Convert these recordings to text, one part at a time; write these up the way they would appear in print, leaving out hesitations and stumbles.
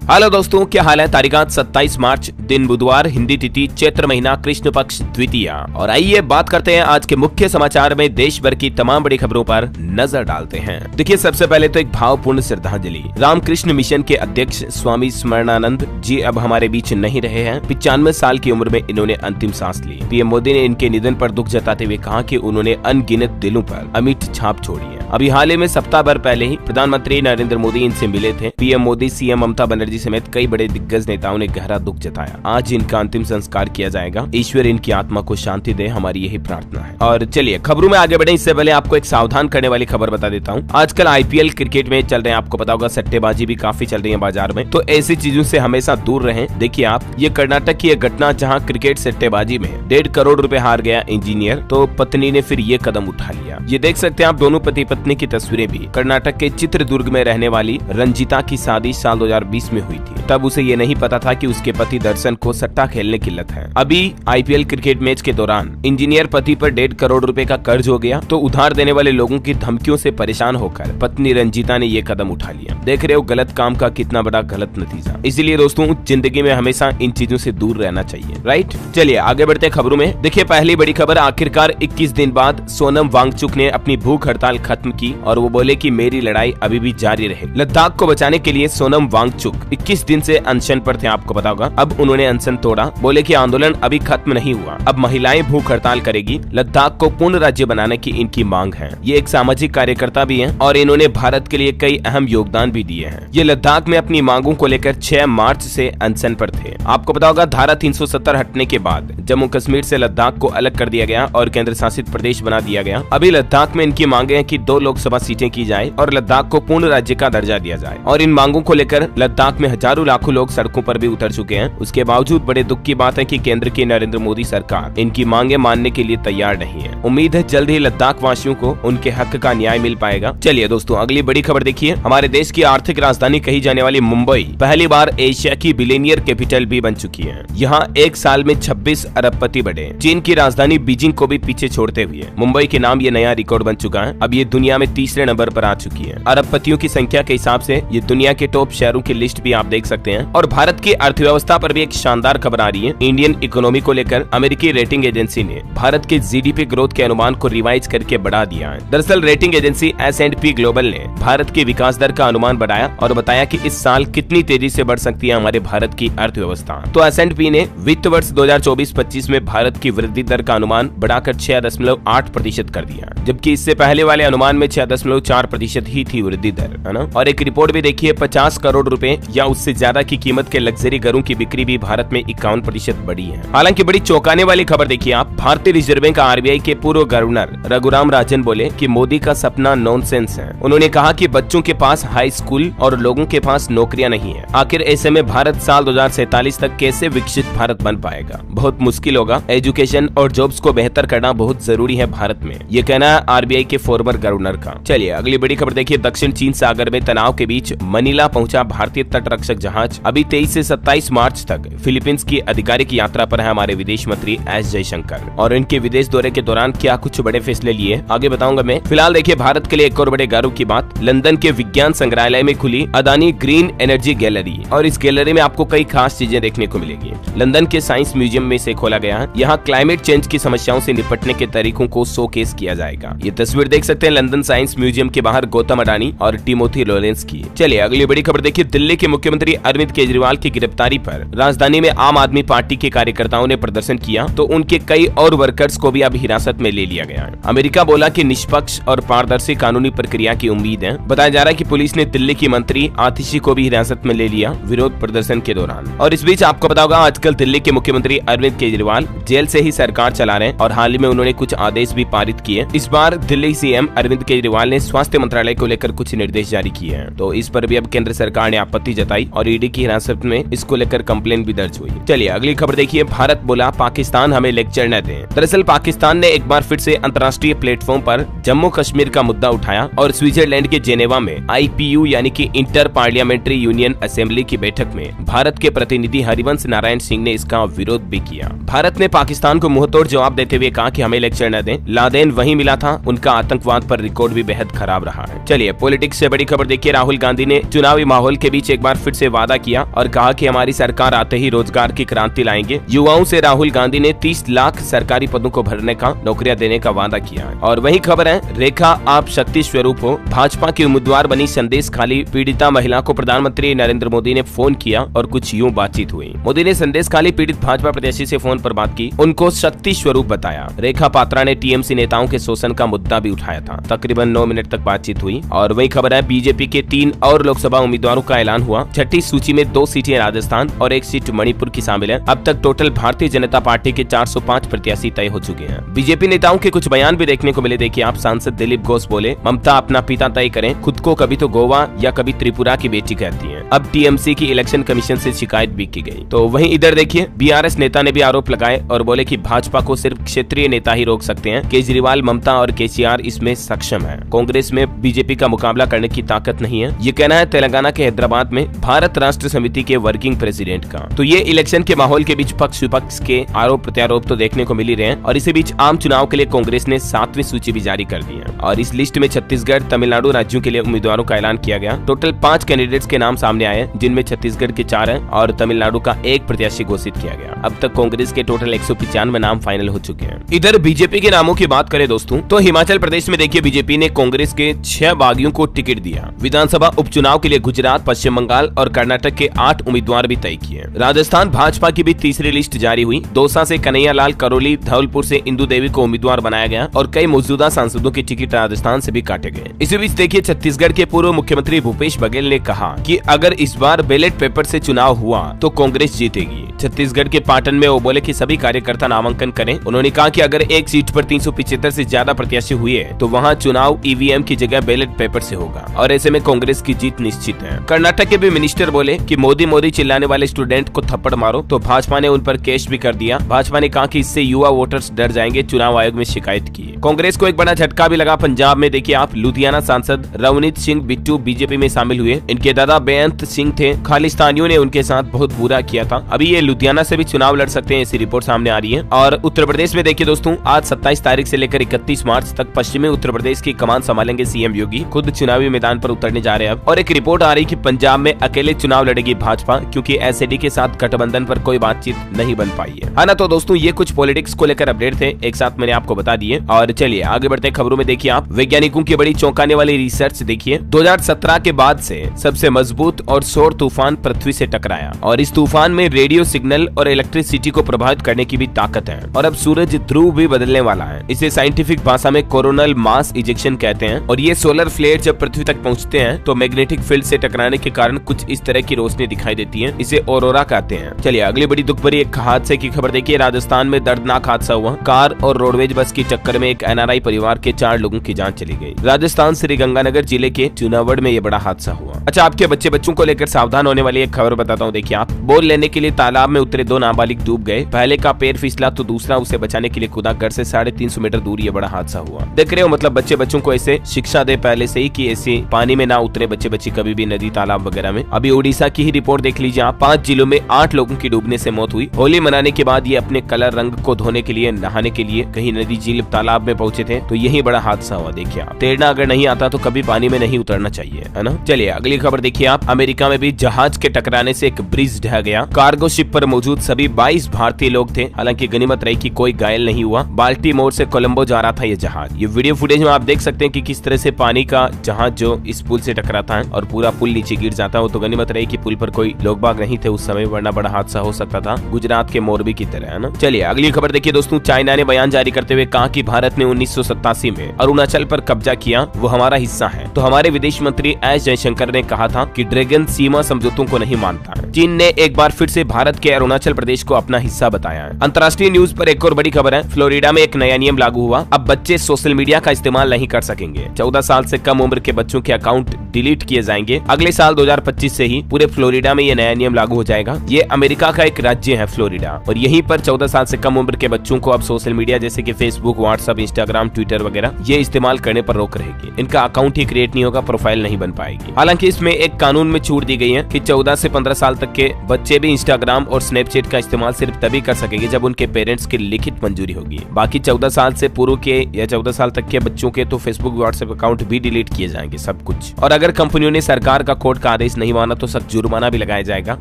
Hello दोस्तों, क्या हाल है। तारीख 27 मार्च, दिन बुधवार, हिंदी तिथि चैत्र महीना, कृष्ण पक्ष द्वितीया। और आइए बात करते हैं आज के मुख्य समाचार में देश भर की तमाम बड़ी खबरों पर नजर डालते हैं। देखिए, सबसे पहले तो एक भावपूर्ण श्रद्धांजलि। रामकृष्ण मिशन के अध्यक्ष स्वामी स्मरणानंद जी अब हमारे बीच नहीं रहे हैं। 95 साल की उम्र में इन्होंने अंतिम सांस ली। पीएम मोदी ने इनके निधन पर दुख जताते हुए कहा कि उन्होंने अनगिनत दिलों पर अमिट छाप छोड़ी है। अभी हाल ही में सप्ताह भर पहले ही प्रधानमंत्री नरेंद्र मोदी इनसे मिले थे। पीएम मोदी, सीएम ममता बनर्जी समेत कई बड़े दिग्गज नेताओं ने गहरा दुख जताया। आज इनका अंतिम संस्कार किया जाएगा। ईश्वर इनकी आत्मा को शांति दे, हमारी यही प्रार्थना है। और चलिए खबरों में आगे बढ़े इससे पहले आपको एक सावधान करने वाली खबर बता देता हूँ। आजकल आईपीएल क्रिकेट में चल रहे हैं, आपको पता होगा सट्टेबाजी भी काफी चल रही है बाजार में, तो ऐसी चीजों से हमेशा दूर रहें। देखिए आप, ये कर्नाटक की एक घटना जहाँ क्रिकेट सट्टेबाजी में 1.5 करोड़ रुपए हार गया इंजीनियर, तो पत्नी ने फिर ये कदम उठा लिया। ये देख सकते हैं आप दोनों पति पत्नी की तस्वीरें भी। कर्नाटक के चित्रदुर्ग में रहने वाली रंजिता की शादी साल 2020 में हुई थी। तब उसे ये नहीं पता था कि उसके पति दर्शन को सट्टा खेलने की लत है। अभी आईपीएल क्रिकेट मैच के दौरान इंजीनियर पति पर 1.5 करोड़ रुपए का कर्ज हो गया, तो उधार देने वाले लोगों की धमकियों से परेशान होकर पत्नी रंजिता ने ये कदम उठा लिया। देख रहे हो गलत काम का कितना बड़ा गलत नतीजा। इसीलिए दोस्तों, जिंदगी में हमेशा इन चीजों से दूर रहना चाहिए, राइट। चलिए आगे बढ़ते खबरों में। देखिए, पहली बड़ी खबर, आखिरकार 21 दिन बाद सोनम वांगचुक ने अपनी भूख हड़ताल खत्म की और वो बोले कि मेरी लड़ाई अभी भी जारी रहे। लद्दाख को बचाने के लिए सोनम वांगचुक 21 दिन से अनशन पर थे, आपको पता होगा। अब उन्होंने अनशन तोड़ा, बोले कि आंदोलन अभी खत्म नहीं हुआ, अब महिलाएं भूख हड़ताल करेगी। लद्दाख को पूर्ण राज्य बनाने की इनकी मांग है। ये एक सामाजिक कार्यकर्ता भी हैं और इन्होंने भारत के लिए कई अहम योगदान भी दिए हैं। ये लद्दाख में अपनी मांगों को लेकर 6 मार्च से अनशन पर थे। आपको पता होगा, धारा 370 हटने के बाद जम्मू कश्मीर से लद्दाख को अलग कर दिया गया और केंद्र शासित प्रदेश बना दिया गया। अभी लद्दाख में इनकी मांगे हैं कि 2 लोकसभा सीटें की जाए और लद्दाख को पूर्ण राज्य का दर्जा दिया जाए। और इन मांगों को लेकर लद्दाख में हजारों लाखों लोग सड़कों पर भी उतर चुके हैं। उसके बावजूद बड़े दुख की बात है कि केंद्र की नरेंद्र मोदी सरकार इनकी मांगे मानने के लिए तैयार नहीं है। उम्मीद है जल्द ही लद्दाख वासियों को उनके हक का न्याय मिल पाएगा। चलिए दोस्तों, अगली बड़ी खबर देखिए। हमारे देश की आर्थिक राजधानी कही जाने वाली मुंबई पहली बार एशिया की बिलियनियर कैपिटल भी बन चुकी है। यहाँ एक साल में 26 अरबपति बढ़े। चीन की राजधानी बीजिंग को भी पीछे छोड़ते हुए मुंबई के नाम ये नया रिकॉर्ड बन चुका है। अब ये दुनिया में 3रे नंबर पर आ चुकी है। अरबपतियों की संख्या के हिसाब से ये दुनिया के टॉप शहरों की लिस्ट भी आप देख सकते हैं। और भारत की अर्थव्यवस्था पर भी एक शानदार खबर आ रही है। इंडियन इकोनॉमी को लेकर अमेरिकी रेटिंग एजेंसी ने भारत के जीडीपी ग्रोथ के अनुमान को रिवाइज करके बढ़ा दिया है। दरअसल रेटिंग एजेंसी S&P ग्लोबल ने भारत की विकास दर का अनुमान बढ़ाया और बताया कि इस साल कितनी तेजी से बढ़ सकती है हमारे भारत की अर्थव्यवस्था। तो S&P ने वित्त वर्ष 2024-25 में भारत की वृद्धि दर का अनुमान बढ़ाकर 6.8% कर दिया, जबकि इससे पहले वाले अनुमान में 6.4% ही थी वृद्धि दर, है ना। और एक रिपोर्ट भी देखिए, 50 करोड़ रुपए या उससे ज्यादा की कीमत के लग्जरी घरों की बिक्री भी भारत में 51% बढ़ी है। हालांकि बड़ी चौंकाने वाली खबर देखिए आप, भारतीय रिजर्व बैंक RBI के पूर्व गवर्नर रघुराम राजन बोले कि मोदी का सपना नॉनसेंस है। उन्होंने कहा कि बच्चों के पास हाई स्कूल और लोगों के पास नौकरियां नहीं है। आखिर ऐसे में भारत साल 2047 तक कैसे विकसित भारत बन पाएगा? बहुत मुश्किल होगा। एजुकेशन और जॉब्स को बेहतर करना बहुत जरूरी है भारत में, ये कहना है RBI के फॉर्मर गवर्नर का। चलिए अगली बड़ी खबर देखिए। दक्षिण चीन सागर में तनाव के बीच मनीला पहुंचा भारतीय तटरक्षक जहाज। अभी 23 से 27 मार्च तक फिलीपींस की आधिकारिक यात्रा पर है हमारे विदेश मंत्री S जयशंकर। और इनके विदेश दौरे के दौरान क्या कुछ बड़े फैसले लिए आगे बताऊंगा मैं। फिलहाल देखिए, भारत के लिए एक और बड़े गर्व की बात, लंदन के विज्ञान संग्रहालय में खुली अदानी ग्रीन एनर्जी गैलरी। और इस गैलरी में आपको कई खास चीजें देखने को मिलेगी। लंदन के साइंस म्यूजियम में से खोला गया है। यहाँ क्लाइमेट चेंज की समस्याओं से निपटने के तरीकों को शोकेस किया जाएगा। ये तस्वीर देख सकते हैं लंदन साइंस म्यूजियम के बाहर गौतम अडानी और टिमोथी लॉरेंस की। चलिए अगली बड़ी खबर देखिए। दिल्ली के मुख्यमंत्री अरविंद केजरीवाल की गिरफ्तारी पर राजधानी में आम आदमी पार्टी के कार्यकर्ताओं ने प्रदर्शन किया, तो उनके कई और वर्कर्स को भी अब हिरासत में ले लिया गया है। अमेरिका बोला कि निष्पक्ष और पारदर्शी कानूनी प्रक्रिया की उम्मीद है। बताया जा रहा है कि पुलिस ने दिल्ली की मंत्री आतिशी को भी हिरासत में ले लिया विरोध प्रदर्शन के दौरान। और इस बीच आपको पता होगा, आजकल दिल्ली के मुख्यमंत्री अरविंद केजरीवाल जेल से ही सरकार चला रहे हैं और हाल ही में उन्होंने कुछ आदेश भी पारित किए। इस बार दिल्ली सीएम अरविंद केजरीवाल ने स्वास्थ्य मंत्रालय को लेकर कुछ निर्देश जारी किए हैं, तो इस पर भी अब केंद्र सरकार ने आपत्ति जताई और ईडी की हिरासत में इसको लेकर कंप्लेन भी दर्ज हुई। चलिए अगली खबर देखिए। भारत बोला पाकिस्तान हमें लेक्चर न दे। दरअसल पाकिस्तान ने एक बार फिर से अंतर्राष्ट्रीय प्लेटफॉर्म पर जम्मू कश्मीर का मुद्दा उठाया और स्विट्जरलैंड के जेनेवा में IPU यानी कि इंटर पार्लियामेंट्री यूनियन असेंबली की बैठक में भारत के प्रतिनिधि हरिवंश नारायण सिंह ने इसका विरोध भी किया। भारत ने पाकिस्तान को मुंहतोड़ जवाब देते हुए कहा कि हमें लेक्चर न दें। लादेन वहीं मिला था, उनका आतंकवाद पर रिकॉर्ड भी बेहद खराब रहा है। चलिए पॉलिटिक्स से बड़ी खबर देखिए। राहुल गांधी ने चुनावी माहौल के बीच एक बार फिर से वादा किया और कहा कि हमारी सरकार आते ही रोजगार की क्रांति लाएंगे। युवाओं से राहुल गांधी ने 30 लाख सरकारी पदों को भरने का, नौकरियां देने का वादा किया है। और वही खबर है, रेखा आप शक्ति स्वरूप हो। भाजपा की उम्मीदवार बनी संदेश खाली पीड़िता महिला को प्रधानमंत्री नरेंद्र मोदी ने फोन किया और कुछ यूं बातचीत हुई। मोदी ने संदेश खाली पीड़ित भाजपा प्रत्याशी से फोन पर बात की, उनको शक्ति स्वरूप बताया। रेखा पात्रा ने टीएमसी नेताओं के शोषण का मुद्दा भी उठाया था। तकरीबन 9 मिनट तक बातचीत हुई। और वही खबर है, बीजेपी के 3 और लोकसभा उम्मीदवारों का ऐलान हुआ। छठी सूची में 2 सीटें राजस्थान और 1 सीट मणिपुर की शामिल है। अब तक टोटल भारतीय जनता पार्टी के 405 प्रत्याशी तय हो चुके हैं। बीजेपी नेताओं के कुछ बयान भी देखने को मिले। देखिए आप, सांसद दिलीप घोष बोले, ममता अपना पिता तय करें, खुद को कभी तो गोवा या कभी त्रिपुरा की बेटी कहती है। अब टीएमसी की इलेक्शन कमीशन से शिकायत भी की गई। तो वहीं इधर देखिए, बीआरएस नेता ने भी आरोप लगाए और बोले कि भाजपा को सिर्फ क्षेत्रीय नेता ही रोक सकते हैं। केजरीवाल, ममता और केसीआर इसमें सक्षम है। कांग्रेस में बीजेपी का मुकाबला करने की ताकत नहीं है। ये कहना है तेलंगाना के हैदराबाद में भारत राष्ट्र समिति के वर्किंग प्रेसिडेंट का। तो ये इलेक्शन के माहौल के बीच पक्ष विपक्ष के आरोप प्रत्यारोप तो देखने को मिल ही रहे हैं। और इसी बीच आम चुनाव के लिए कांग्रेस ने 7वीं सूची भी जारी कर दी है। और इस लिस्ट में छत्तीसगढ़, तमिलनाडु राज्यों के लिए उम्मीदवारों का ऐलान किया गया। टोटल 5 कैंडिडेट्स के नाम सामने आए, जिनमें छत्तीसगढ़ के 4 हैं और तमिलनाडु का 1 प्रत्याशी घोषित किया गया। अब तक कांग्रेस के टोटल 195 नाम फाइनल हो चुके हैं। इधर बीजेपी के नामों की बात करें दोस्तों, तो हिमाचल प्रदेश में देखिए, बीजेपी ने कांग्रेस के 6 बागियों को टिकट दिया। विधानसभा उपचुनाव के लिए गुजरात, पश्चिम बंगाल और कर्नाटक के 8 उम्मीदवार भी तय किए। राजस्थान भाजपा की भी तीसरी लिस्ट जारी हुई। दौसा से कन्हैया लाल करोली, धौलपुर से इंदु देवी को उम्मीदवार बनाया गया और कई मौजूदा सांसदों के टिकट राजस्थान से भी काटे गए। इसी बीच देखिए, छत्तीसगढ़ के पूर्व मुख्यमंत्री भूपेश बघेल ने कहा कि अगर इस बार बैलेट पेपर से चुनाव हुआ तो कांग्रेस जीतेगी। छत्तीसगढ़ के पाटन में वो बोले कि सभी कार्यकर्ता नामांकन करें। उन्होंने कहा कि अगर एक सीट पर 375 से ज्यादा प्रत्याशी हुए तो वहां चुनाव ईवीएम की जगह बैलेट पेपर से होगा और ऐसे में कांग्रेस की जीत निश्चित है। कर्नाटक के भी मिनिस्टर बोले कि मोदी मोदी चिल्लाने वाले स्टूडेंट को थप्पड़ मारो, तो भाजपा ने उन पर केस भी कर दिया। भाजपा ने कहा कि इससे युवा वोटर्स डर जाएंगे, चुनाव आयोग में शिकायत की। कांग्रेस को एक बड़ा झटका भी लगा पंजाब में। देखिए आप, लुधियाना सांसद रवनीत सिंह बिट्टू बीजेपी में शामिल हुए। इनके दादा बेअंत सिंह थे। खालिस्तानियों ने उनके साथ बहुत बुरा किया था। अभी ये लुधियाना से भी चुनाव लड़ सकते हैं, ऐसी रिपोर्ट सामने आ रही है। और उत्तर प्रदेश में देखिए दोस्तों, आज 27 तारीख से लेकर 31 मार्च तक पश्चिमी उत्तर प्रदेश की कमान संभालेंगे सीएम योगी। खुद चुनावी मैदान पर उतरने जा रहे हैं अब। और एक रिपोर्ट आ रही कि पंजाब में अकेले चुनाव लड़ेगी भाजपा, क्योंकि एसएडी के साथ गठबंधन पर कोई बातचीत नहीं बन पाई है ना। तो दोस्तों, ये कुछ पॉलिटिक्स को लेकर अपडेट थे, एक साथ मैंने आपको बता दिए। और चलिए आगे बढ़ते खबरों में। देखिए आप, वैज्ञानिकों की बड़ी चौंकाने वाली रिसर्च देखिए। 2017 के बाद से सबसे मजबूत और सौर तूफान पृथ्वी से टकराया और इस तूफान में रेडियो सिग्नल और इलेक्ट्रिसिटी को प्रभावित करने की भी ताकत है। और अब सूरज ध्रुव भी बदलने वाला है। इसे साइंटिफिक भाषा में कोरोनल मास इजेक्शन कहते हैं। और ये सोलर फ्लेयर जब पृथ्वी तक पहुंचते हैं तो मैग्नेटिक फील्ड से टकराने के कारण कुछ इस तरह की रोशनी दिखाई देती है। इसे ऑरोरा कहते हैं। चलिए अगली बड़ी दुख भरी एक हादसे की खबर देखिए। राजस्थान में दर्दनाक हादसा हुआ। कार और रोडवेज बस की टक्कर में एक एनआरआई परिवार के 4 लोगों की जान चली गई। राजस्थान श्रीगंगानगर जिले के चुनावड़ में ये बड़ा हादसा हुआ। अच्छा, आपके बच्चों को लेकर सावधान होने वाली एक खबर बताता हूँ। देखिए आप, बोल लेने के लिए तालाब में उतरे 2 नाबालिग डूब गए। पहले का पैर फिसला तो दूसरा उसे बचाने के लिए कूदा। घर से 350 मीटर दूर ये बड़ा हादसा हुआ। देख रहे हो, मतलब बच्चों को ऐसे शिक्षा दे पहले से ही कि ऐसे पानी में ना उतरे बच्चे कभी भी, नदी तालाब वगैरह में। अभी उड़ीसा की ही रिपोर्ट देख लीजिए आप। 5 जिलों में 8 लोगों की डूबने से मौत हुई। होली मनाने के बाद ये अपने कलर रंग को धोने के लिए, नहाने के लिए कहीं नदी, झील, तालाब में पहुंचे थे तो यही बड़ा हादसा हुआ। देखिए आप, तैरना अगर नहीं आता तो कभी पानी में नहीं उतरना चाहिए, है ना। चलिए अगली खबर देखिए आप। अमेरिका में भी जहाज के टकराने से एक ब्रिज ढह गया। कार्गो शिप पर मौजूद सभी 22 भारतीय लोग थे। हालांकि गनीमत रही कि कोई घायल नहीं हुआ। बाल्टीमोर से कोलंबो जा रहा था ये जहाज। ये वीडियो फुटेज में आप देख सकते हैं कि किस तरह से पानी का जहाज जो इस पुल से टकराता है और पूरा पुल नीचे गिर जाता है। वो तो गनीमत रही कि पुल पर कोई लोग बाग नहीं थे उस समय, वरना बड़ा हादसा हो सकता था, गुजरात के मोरबी की तरह, है ना। चलिए अगली खबर देखिए दोस्तों। चाइना ने बयान जारी करते हुए कहा कि भारत ने 1987 में अरुणाचल पर कब्जा किया, वो हमारा हिस्सा है। तो हमारे विदेश मंत्री एस जयशंकर ने कहा था कि ड्रैगन सीमा समझौतों को नहीं मानता है। चीन ने एक बार फिर से भारत के अरुणाचल प्रदेश को अपना हिस्सा बताया है। अंतर्राष्ट्रीय न्यूज पर एक और बड़ी खबर है। फ्लोरिडा में एक नया नियम लागू हुआ। अब बच्चे सोशल मीडिया का इस्तेमाल नहीं कर सकेंगे। 14 साल से कम उम्र के बच्चों के अकाउंट डिलीट किए जाएंगे। अगले साल 2025 से ही पूरे फ्लोरिडा में ये नया नियम लागू हो जाएगा। ये अमेरिका का एक राज्य है फ्लोरिडा, और यहीं पर 14 साल से कम उम्र के बच्चों को अब सोशल मीडिया जैसे कि फेसबुक, व्हाट्सएप, इंस्टाग्राम, ट्विटर वगैरह ये इस्तेमाल करने पर रोक रहेगी। इनका अकाउंट ही क्रिएट नहीं होगा, प्रोफाइल नहीं बन पाएगी। हालांकि इसमें एक कानून में छूट दी गई है कि 14 से 15 साल तक के बच्चे भी इंस्टाग्राम और स्नैपचैट का इस्तेमाल सिर्फ तभी कर सकेंगे जब उनके पेरेंट्स की लिखित मंजूरी होगी। बाकी 14 साल से पूर्व के या 14 साल तक के बच्चों के तो फेसबुक व्हाट्सएप अकाउंट भी डिलीट किए जाएंगे, सब कुछ। और अगर कंपनियों ने सरकार का कोर्ट का आदेश नहीं माना तो सख्त जुर्माना भी लगाया जाएगा।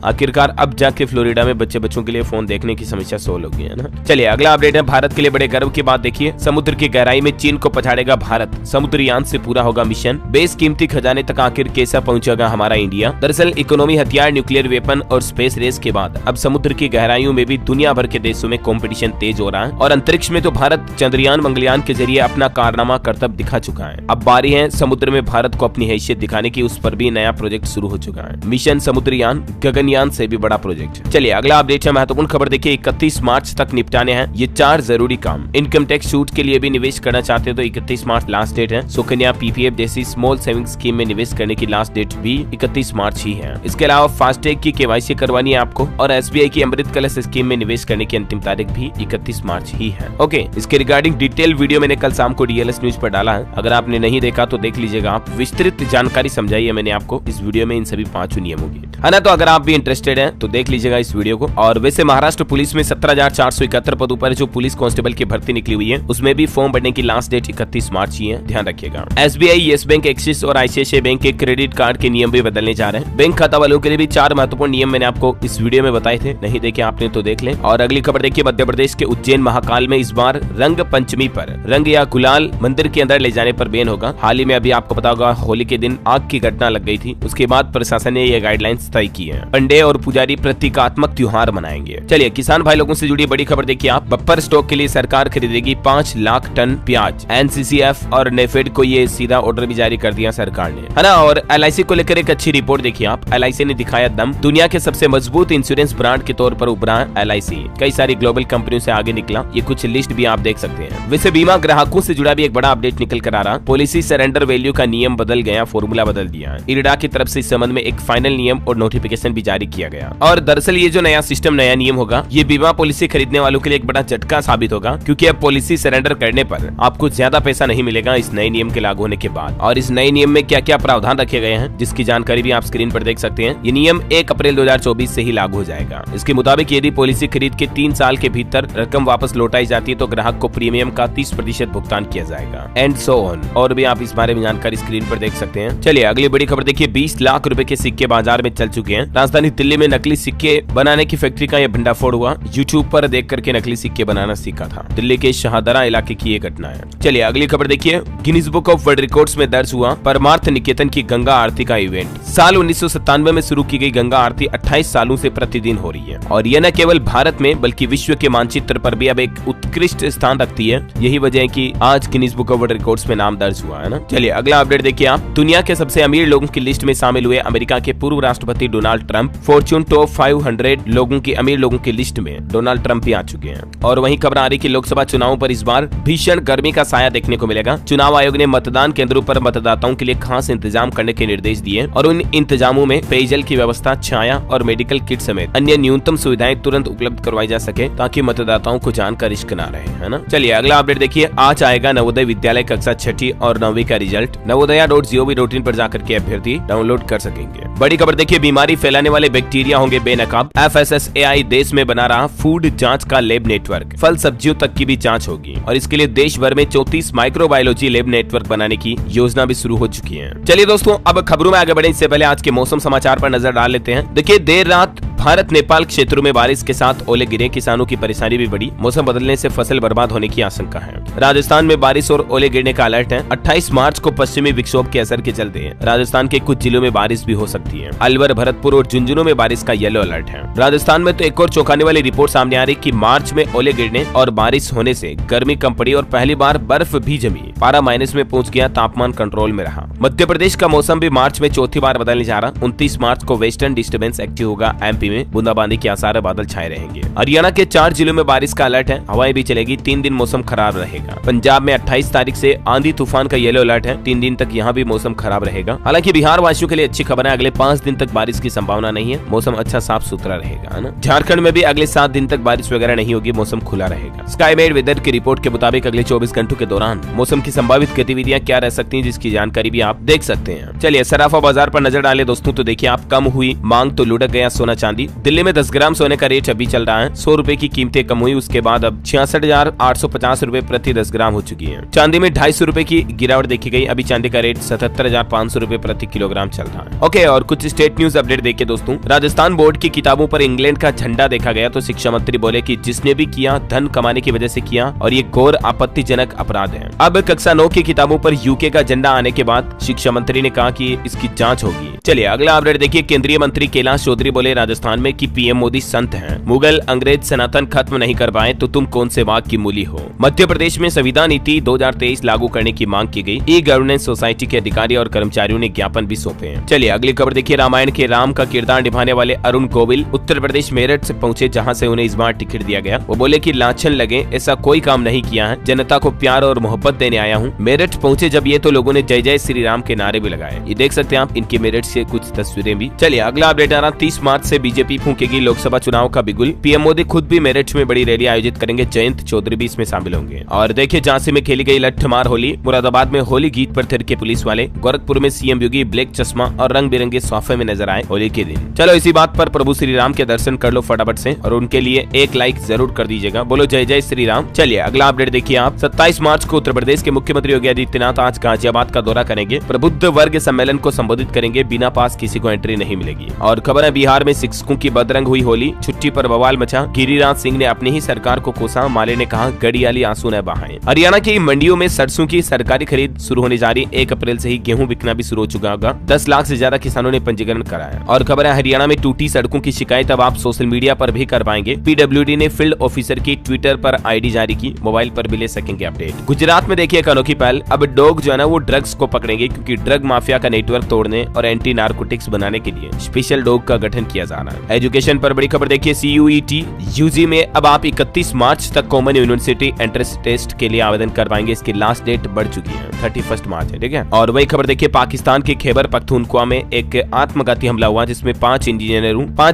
आखिरकार अब जाके फ्लोरिडा में बच्चों के लिए फोन देखने की समस्या सोल्व हो गई है ना। चलिए अगला अपडेट है भारत के लिए बड़े गर्व की बात। देखिए, समुद्र की गहराई में चीन को पछाड़ेगा भारत, समुद्रयान से पूरा होगा मिशन। बेशकीमती खजाने तक आखिर कैसा पहुंचेगा हमारा इंडिया। दरअसल इकोनॉमी, हथियार, न्यूक्लियर वेपन और स्पेस रेस के बाद अब समुद्र की गहराइयों में भी दुनिया भर के देशों में कंपटीशन तेज हो रहा है और अंतरिक्ष में तो भारत चंद्रयान, मंगलयान के जरिए अपना कारनामा करतब दिखा चुका है। अब बारी है समुद्र में भारत को अपनी हैसियत दिखाने की, उस पर भी नया प्रोजेक्ट शुरू हो चुका है। मिशन समुद्रयान, गगनयान से भी बड़ा प्रोजेक्ट। चलिए अगला अपडेट है, महत्वपूर्ण खबर देखिए। 31 मार्च तक निपटाने हैं ये 4 जरूरी काम। इनकम टैक्स छूट के लिए भी निवेश करना चाहते हो तो 31 मार्च लास्ट डेट है। सुकन्या, पीपीएफ जैसी स्मॉल सेविंग स्कीम में निवेश करने की लास्ट डेट भी 31 मार्च ही है। इसके अलावा फास्टैग की केवाईसी करवानी है आपको और एसबीआई की अमृत कलश स्कीम में निवेश करने की अंतिम तारीख भी 31 मार्च ही है। ओके, इसके रिगार्डिंग डिटेल वीडियो मैंने कल शाम को डीएलएस न्यूज पर डाला है, अगर आपने नहीं देखा तो देख लीजिएगा आप। विस्तृत जानकारी समझाई है मैंने आपको इस वीडियो में इन सभी 5 नियमों की, है ना। तो अगर आप भी इंटरेस्टेड हैं तो देख लीजिएगा इस वीडियो को। और वैसे महाराष्ट्र पुलिस में 17,471 पदों पर जो पुलिस कांस्टेबल की भर्ती निकली हुई है उसमें भी फॉर्म भरने की लास्ट डेट 31 मार्च ही है, ध्यान रखिएगा। एसबीआई, येस बैंक, एक्सिस और आईसीआईसीआई बैंक के क्रेडिट कार्ड के नियम भी बदलने जा रहे हैं। बैंक खाता वालों के लिए भी 4 महत्वपूर्ण नियम मैंने आपको इस वीडियो में बताए थे, नहीं देखे आपने तो देख लें। और अगली खबर देखिए, मध्य प्रदेश के उज्जैन महाकाल में इस बार रंग पंचमी पर रंग या गुलाल मंदिर के अंदर ले जाने पर बैन होगा। हाल ही में अभी आपको पता होगा होली के दिन आग की घटना लग गई थी, उसके बाद प्रशासन ने ये गाइडलाइंस तय की है। पंडे और पुजारी प्रतीकात्मक त्योहार मनाएंगे। चलिए किसान भाई लोगों से जुड़ी बड़ी खबर देखिए आप। बम्पर स्टॉक के लिए सरकार खरीदेगी 5 लाख टन प्याज। एनसीसीएफ और नेफेड को ये सीधा ऑर्डर भी जारी कर दिया सरकार ने, है ना। और एलआईसी को लेकर एक अच्छी रिपोर्ट देखिए आप। एलआईसी ने दिखाया दम, दुनिया के सबसे मजबूत इंश्योरेंस ब्रांड के तौर पर उभरा है एलआईसी। कई सारी ग्लोबल कंपनियों से आगे निकला, ये कुछ लिस्ट भी आप देख सकते हैं। वैसे बीमा ग्राहकों से जुड़ा भी एक बड़ा अपडेट निकल कर आ रहा। पॉलिसी सरेंडर वैल्यू का नियम बदल गया, फॉर्मूला बदल दिया है। इरडा की तरफ से इस संबंध में एक फाइनल नियम और नोटिफिकेशन भी जारी किया गया। और दरअसल ये जो नया सिस्टम, नया नियम होगा, ये बीमा पॉलिसी खरीदने वालों के लिए एक बड़ा झटका साबित होगा, क्योंकि अब पॉलिसी सरेंडर करने पर आपको ज्यादा पैसा नहीं मिलेगा इस नए नियम के लागू होने के बाद। और इस नए नियम में क्या क्या प्रावधान रखे गए हैं जिसकी जानकारी भी आप स्क्रीन पर देख सकते हैं। ये नियम 1 अप्रैल 2024 से ही लागू हो जाएगा। इसके मुताबिक यदि पॉलिसी खरीद के 3 साल के भीतर रकम वापस लौटाई जाती है तो ग्राहक को प्रीमियम का 30% भुगतान किया जाएगा, एंड सो ऑन। और भी आप इस बारे में जानकारी स्क्रीन पर देख सकते हैं। चलिए अगली बड़ी खबर देखिए। 20 लाख रुपए के सिक्के बाजार में चल चुके हैं। राजधानी दिल्ली में नकली सिक्के बनाने की फैक्ट्री का यह भंडाफोड़ हुआ। यूट्यूब पर देख करके नकली सिक्के बनाना सीखा था। दिल्ली के शाहदरा इलाके की ये घटना है। चलिए अगली खबर देखिए। Guinness book of world records में दर्ज हुआ परमार्थ निकेतन की गंगा आरती का इवेंट। साल 1997 में शुरू की गई गंगा आरती 28 सालों से प्रतिदिन हो रही है और यह न केवल भारत में बल्कि विश्व के मानचित्र पर भी अब एक उत्कृष्ट स्थान रखती है। यही वजह है कि आज Guinness book of world records में नाम दर्ज हुआ है ना। चलिए अगला अपडेट देखिए आप। दुनिया के सबसे अमीर लोगों की लिस्ट में शामिल हुए अमेरिका के पूर्व राष्ट्रपति डोनाल्ड ट्रंप। फॉर्च्यून टॉप 500 लोगों की अमीर लोगों की लिस्ट में डोनाल्ड ट्रंप भी आ चुके हैं। और वहीं खबर आ रही कि लोकसभा चुनावों पर इस बार भीषण गर्मी का साया देखने को मिलेगा। चुनाव आयोग ने मतदान केंद्रों पर मतदाताओं के लिए खास इंतजाम करने के निर्देश दिए और उन इंतजामों में पेयजल की व्यवस्था, छाया और मेडिकल किट समेत अन्य न्यूनतम सुविधाएं तुरंत उपलब्ध करवाई जा सके ताकि मतदाताओं को जान का रिस्क न रहे, है ना। चलिए अगला अपडेट देखिए। आज आएगा नवोदय विद्यालय कक्षा 6ठी और 9वीं का रिजल्ट। नवोदया.gov.in पर जाकर के अभ्यर्थी डाउनलोड कर सकेंगे। बड़ी खबर देखिए। बीमारी फैलाने वाले बैक्टीरिया होंगे बेनकाब। FSSAI देश में बना रहा फूड जांच का लैब नेटवर्क। फल सब्जियों तक की भी जांच होगी और इसके लिए देश भर में 34 माइक्रोबायोलॉजी लैब नेटवर्क बनाने की योजना भी शुरू हो चुकी है। चलिए दोस्तों, अब खबरों में आगे बढ़े इससे पहले आज के मौसम समाचार पर नजर डाल लेते हैं। देखिए, देर रात भारत नेपाल क्षेत्रों में बारिश के साथ ओले गिरे, किसानों की परेशानी भी बढ़ी। मौसम बदलने से फसल बर्बाद होने की आशंका है। राजस्थान में बारिश और ओले गिरने का अलर्ट है। 28 मार्च को पश्चिमी विक्षोभ के असर के चलते राजस्थान के कुछ जिलों में बारिश भी हो सकती है। अलवर, भरतपुर और झुंझुनू में बारिश का येलो अलर्ट है। राजस्थान में तो एक और चौंकाने वाली रिपोर्ट सामने आ रही कि मार्च में ओले गिरने और बारिश होने से गर्मी कम पड़ी और पहली बार बर्फ भी जमी। पारा माइनस में पहुंच गया, तापमान कंट्रोल में रहा। मध्य प्रदेश का मौसम भी मार्च में चौथी बार बदलने जा रहा। 29 मार्च को वेस्टर्न डिस्टर्बेंस एक्टिव होगा एमपी में। में बूंदाबांदी के आसार, बादल छाए रहेंगे। हरियाणा के 4 जिलों में बारिश का अलर्ट है, हवाएं भी चलेगी, 3 दिन मौसम खराब रहेगा। पंजाब में 28 तारीख से आंधी तूफान का येलो अलर्ट है, 3 दिन तक यहाँ भी मौसम खराब रहेगा। हालांकि बिहार वासियों के लिए अच्छी खबर है, अगले 5 दिन तक बारिश की संभावना नहीं है, मौसम अच्छा साफ सुथरा रहेगा, है ना। झारखंड में भी अगले 7 दिन तक बारिश वगैरह नहीं होगी, मौसम खुला रहेगा। स्काईमेट वेदर की रिपोर्ट के मुताबिक अगले 24 घंटों के दौरान मौसम की संभावित गतिविधियां क्या रह सकती हैं, जिसकी जानकारी भी आप देख सकते हैं। चलिए सराफा बाजार पर नजर डालें दोस्तों, तो देखिए आप कम हुई मांग तो लुढ़क गया सोना चांदी। दिल्ली में 10 ग्राम सोने का रेट अभी चल रहा है, 100 रुपए की कीमतें कम हुई, उसके बाद अब 66,850 रुपए प्रति 10 ग्राम हो चुकी है। चांदी में 250 रुपए की गिरावट देखी गई, अभी चांदी का रेट 77,500 रुपए प्रति किलोग्राम चल रहा है। ओके, और कुछ स्टेट न्यूज अपडेट देखिए दोस्तों। राजस्थान बोर्ड की किताबों पर इंग्लैंड का झंडा देखा गया, तो शिक्षा मंत्री बोले कि जिसने भी किया धन कमाने की वजह से किया और ये घोर आपत्तिजनक अपराध है। अब कक्षा 9 की किताबों पर यूके का झंडा आने के बाद शिक्षा मंत्री ने कहा कि इसकी जांच होगी। चलिए अगला अपडेट देखिए। केंद्रीय मंत्री कैलाश चौधरी बोले राजस्थान में कि पीएम मोदी संत हैं, मुगल अंग्रेज सनातन खत्म नहीं कर पाए तो तुम कौन से वाक की मूली हो। मध्य प्रदेश में संविधान नीति 2023 लागू करने की मांग की गई, ई गवर्नेंस सोसाइटी के अधिकारी और कर्मचारियों ने ज्ञापन भी सौंपे हैं। चलिए अगली खबर देखिए। रामायण के राम का किरदार निभाने वाले अरुण गोविल उत्तर प्रदेश मेरठ से पहुंचे, जहां से उन्हें इस बार टिकट दिया गया। वो बोले कि लाछन लगे ऐसा कोई काम नहीं किया है, जनता को प्यार और मोहब्बत देने आया हूँ। मेरठ पहुंचे जब ये तो लोगों ने जय जय श्री राम के नारे भी लगाए, ये देख सकते हैं आप इनके मेरठ से कुछ तस्वीरें भी। चलिए अगला अपडेट आ रहा, 30 मार्च से बीजेपी फूंकेगी लोकसभा चुनाव का बिगुल, पीएम मोदी खुद भी मेरठ में बड़ी रैली आयोजित करेंगे, जयंत चौधरी भी इसमें शामिल होंगे। और देखिए झांसी में खेली गई लट्ठमार होली, मुरादाबाद में होली गीत पर थिरके पुलिस वाले, गोरखपुर में सीएम योगी ब्लैक चश्मा और रंग बिरंगे सोफे में नजर आए होली के दिन। चलो इसी बात पर प्रभु श्री राम के दर्शन कर लो फटाफट से, और उनके लिए एक लाइक जरूर कर दीजिएगा, बोलो जय जय श्री राम। चलिए अगला अपडेट देखिए आप। 27 मार्च को उत्तर प्रदेश के मुख्यमंत्री योगी आदित्यनाथ आज गाजियाबाद का दौरा करेंगे, प्रबुद्ध वर्ग सम्मेलन को संबोधित करेंगे, बिना पास किसी को एंट्री नहीं मिलेगी। और खबर है बिहार में शिक्षकों की बदरंग हुई होली, छुट्टी पर बवाल मचा, गिरिराज सिंह ने अपनी ही सरकार को कोसा, माले ने कहा गड़ियाली आंसू न बहाएं। हरियाणा की मंडियों में सरसों की सरकारी खरीद शुरू होने जा रही, 1 अप्रैल से ही गेहूं बिकना भी शुरू हो चुका होगा, 10 लाख से ज्यादा किसानों ने पंजीकरण कराया। और खबर है हरियाणा में टूटी सड़कों की शिकायत अब आप सोशल मीडिया पर भी कर पाएंगे, पीडब्ल्यूडी ने फील्ड ऑफिसर की ट्विटर पर आईडी जारी की, मोबाइल पर भी ले सकेंगे अपडेट। गुजरात में देखिए एक अनोखी पहल, अब डॉग जो है ना वो ड्रग्स को पकड़ेंगे, क्योंकि ड्रग माफिया का नेटवर्क तोड़ने और एंटी नार्कोटिक्स बनाने के लिए स्पेशल डॉग का गठन किया जा रहा है। एजुकेशन पर बड़ी खबर देखिए, CUET यूजी में अब आप 31 मार्च तक कॉमन यूनिवर्सिटी एंट्रेंस टेस्ट के लिए आवेदन कर पाएंगे, इसकी लास्ट डेट बढ़ चुकी है, 31 मार्च है, ठीक है। और वही खबर देखिए, पाकिस्तान के खैबर पख्तूनख्वा में एक आत्मघाती हमला हुआ, जिसमें 5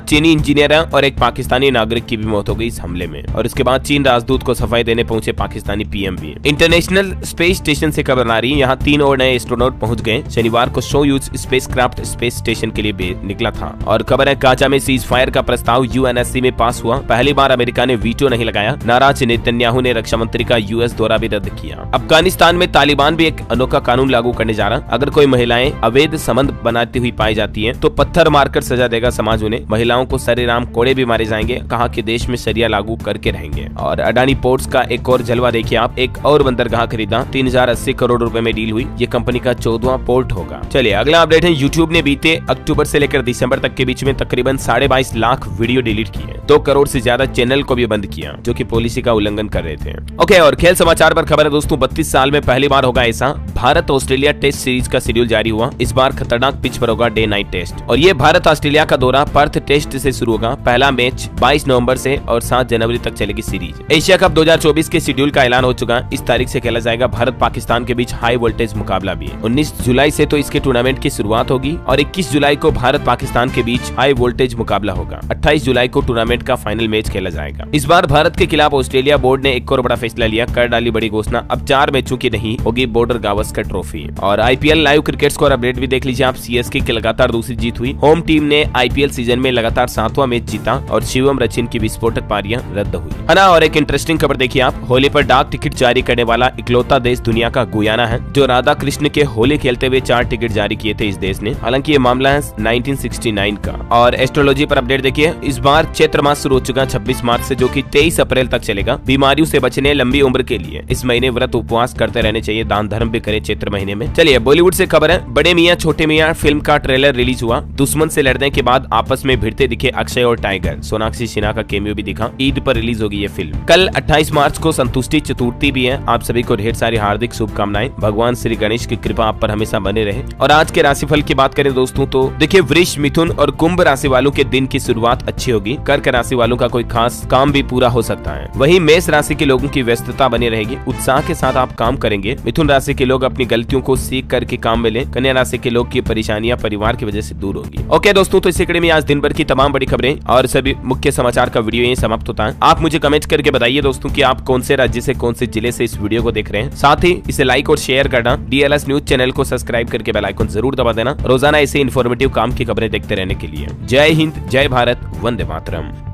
चीनी इंजीनियर और एक पाकिस्तानी नागरिक की भी मौत हो गई इस हमले में। और इसके बाद चीन राजदूत को सफाई देने पहुंचे पाकिस्तानी पीएम भी। इंटरनेशनल स्पेस स्टेशन से खबर आ रही है, यहाँ 3 और नए एस्ट्रोनॉट पहुंच गए। शनिवार को सोयूज स्पेसक्राफ्ट स्पेस स्टेशन के लिए निकला था। और खबर है गाजा में सीज फायर का प्रस्ताव UNSC में पास हुआ, पहली बार अमेरिका ने वीटो नहीं लगाया। नाराज नेतन्याहू ने रक्षा मंत्री का US दौरा भी रद्द किया। अफगानिस्तान में तालिबान भी एक अनोखा कानून लागू करने जा रहा, अगर कोई महिलाएं अवैध संबंध बनाती हुई पाई जाती हैं तो पत्थर मारकर सजा देगा समाज उन्हें, महिलाओं को सरेआम कोड़े भी मारे जाएंगे, कहा कि देश में शरिया लागू करके रहेंगे। और अडानी पोर्ट्स का एक और जलवा देखिए आप, एक और बंदरगाह खरीदा, 3080 करोड़ रुपए में डील हुई, ये कंपनी का 14वां पोर्ट होगा। चलिए अगला अपडेट है, यूट्यूब ने बीते अक्टूबर से लेकर दिसंबर तक के बीच में तकरीबन 22.5 लाख वीडियो डिलीट किए, 2 करोड़ से ज्यादा चैनल को भी बंद किया, जो कि पॉलिसी का उल्लंघन कर रहे थे। ओके, और खेल समाचार पर खबर है दोस्तों, 32 साल में पहली बार होगा ऐसा, भारत ऑस्ट्रेलिया टेस्ट सीरीज का शेड्यूल जारी हुआ, इस बार खतरनाक पिच पर होगा डे नाइट टेस्ट। और ये भारत ऑस्ट्रेलिया का दौरा पर्थ टेस्ट से शुरू होगा, पहला मैच 22 नवंबर से और 7 जनवरी तक चलेगी सीरीज। एशिया कप 2024 के शेड्यूल का ऐलान हो चुका है, इस तारीख से खेला जाएगा। भारत पाकिस्तान के बीच हाई वोल्टेज मुकाबला भी है, 19 जुलाई से तो इसके टूर्नामेंट की शुरुआत होगी और 21 जुलाई को भारत पाकिस्तान के बीच हाई वोल्टेज मुकाबला होगा। 28 जुलाई को टूर्नामेंट का फाइनल मैच खेला जाएगा। इस बार भारत के खिलाफ ऑस्ट्रेलिया बोर्ड ने एक और बड़ा फैसला लिया, कर डाली बड़ी घोषणा, अब 4 मैचों की नहीं होगी बॉर्डर गावस्कर ट्रॉफी। और IPL live cricket score update भी देख लीजिए आप, CSK की लगातार दूसरी जीत हुई, होम टीम ने IPL सीजन में लगातार 7वां मैच जीता और शिवम रचिन की विस्फोटक पारियां रद्द हुई, है ना। और एक इंटरेस्टिंग खबर देखिए आप, होली पर डाक टिकट जारी करने वाला इकलौता देश दुनिया का गुयाना है, जो राधा कृष्ण के होली खेलते हुए 4 टिकट जारी किए थे इस देश ने। हालांकि ये मामला है 1969 का। और एस्ट्रोलॉजी पर अपडेट देखिए, इस बार चैत्र मास शुरू हो चुका 26 मार्च से, जो कि 23 अप्रैल तक चलेगा। बीमारियों से बचने, लंबी उम्र के लिए इस महीने व्रत उपवास करते रहने चाहिए, दान धर्म भी करें, चैत्र महीने में। चलिए बॉलीवुड से खबर है, बड़े मियां छोटे मियां फिल्म का ट्रेलर रिलीज हुआ। दुश्मन से लड़ने के बाद आपस में भिड़ते दिखे अक्षय और टाइगर। सोनाक्षी सिन्हा का कैमियो भी दिखा। ईद पर रिलीज होगी ये फिल्म। कल 28 मार्च को संतुष्टि चतुर्थी भी है। आप सभी को ढेर सारी हार्दिक शुभकामनाएं। भगवान श्री गणेश की कृपा आप पर हमेशा बने रहे। और आज के राशिफल की बात करें दोस्तों तो देखिए, वृष, मिथुन और कुंभ राशि वालों के दिन की शुरुआत अच्छी होगी। कर्क राशि वालों का कोई खास काम भी पूरा हो सकता है। वहीं मेष राशि के लोगों की व्यस्तता बनी रहेगी। उत्साह के साथ आप काम करेंगे। मिथुन राशि के लोग अपनी गलतियों को सीख करके काम में लें। कन्या राशि के लोग की परेशानियां परिवार की वजह से दूर होगी। ओके दोस्तों, तो इसी कड़ी में आज दिन भर की तमाम बड़ी खबरें और सभी मुख्य समाचार का वीडियो यहीं समाप्त होता है। आप मुझे कमेंट करके बताइए दोस्तों कि आप कौन से राज्य से, कौन से जिले से इस वीडियो को देख रहे हैं। साथ ही इसे लाइक और शेयर करना। DLS न्यूज चैनल को सब्सक्राइब करके बेल आइकन जरूर दबा देना, रोजाना ऐसे इन्फॉर्मेटिव काम की खबरें देखते रहने के लिए। जय हिंद, जय भारत, वंदे मातरम।